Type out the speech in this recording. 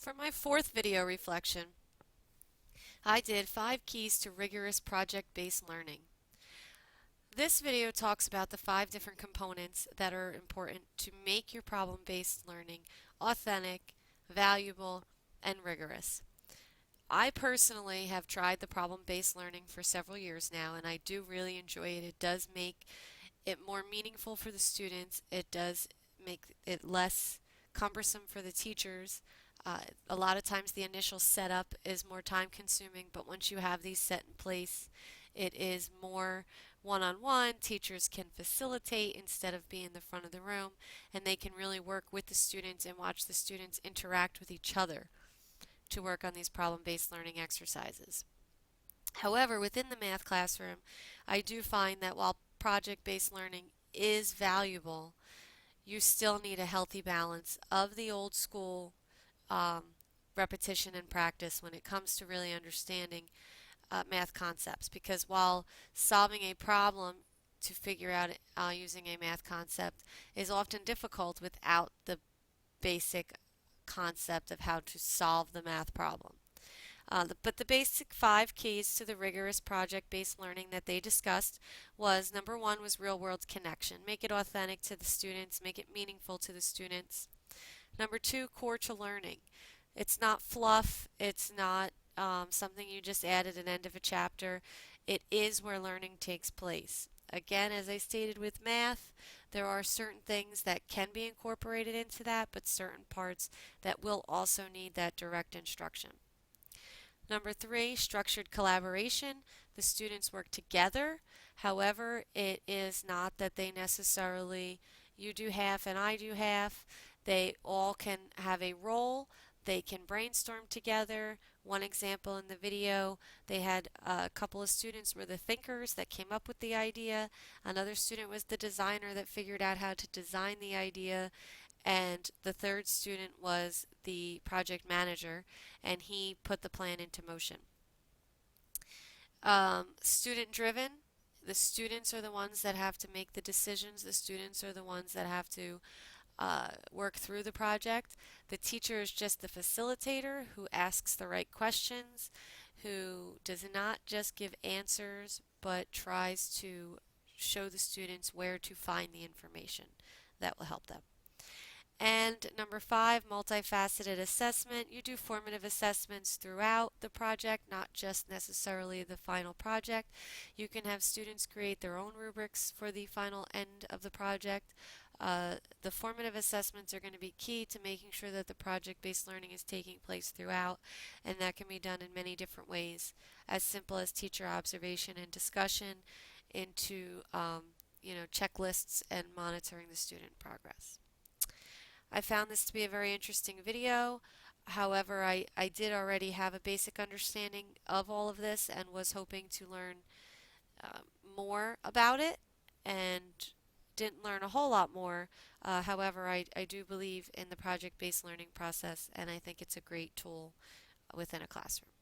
For my fourth video reflection, I did 5 keys to rigorous project-based learning. This video talks about the 5 different components that are important to make your problem-based learning authentic, valuable, and rigorous. I personally have tried the problem-based learning for several years now, and I do really enjoy it. It does make it more meaningful for the students. It does make it less cumbersome for the teachers. A lot of times the initial setup is more time consuming, but once you have these set in place, it is more one-on-one. Teachers can facilitate instead of being the front of the room, and they can really work with the students and watch the students interact with each other to work on these problem-based learning exercises. However, within the math classroom, I do find that while project-based learning is valuable, you still need a healthy balance of the old school um, repetition and practice when it comes to really understanding math concepts. Because while solving a problem to figure out using a math concept is often difficult without the basic concept of how to solve the math problem. But the basic 5 keys to the rigorous project-based learning that they discussed was number 1 was real-world connection. Make it authentic to the students, make it meaningful to the students. Number 2, core to learning. It's not fluff, it's not something you just add at an end of a chapter. It is where learning takes place. Again, as I stated with math, there are certain things that can be incorporated into that, but certain parts that will also need that direct instruction. Number 3, structured collaboration. The students work together. However, it is not that they necessarily, you do half and I do half. They all can have a role. They can brainstorm together. One example in the video, they had a couple of students were the thinkers that came up with the idea. Another student was the designer that figured out how to design the idea. And the third student was the project manager, and he put the plan into motion. Student driven, the students are the ones that have to make the decisions. The students are the ones that have to work through the project. The teacher is just the facilitator who asks the right questions, who does not just give answers, but tries to show the students where to find the information that will help them. And number 5, multifaceted assessment. You do formative assessments throughout the project, not just necessarily the final project. You can have students create their own rubrics for the final end of the project. The formative assessments are going to be key to making sure that the project-based learning is taking place throughout, and that can be done in many different ways, as simple as teacher observation and discussion into checklists and monitoring the student progress. I found this to be a very interesting video. However, I did already have a basic understanding of all of this and was hoping to learn more about it, and didn't learn a whole lot more. However, I do believe in the project-based learning process, and I think it's a great tool within a classroom.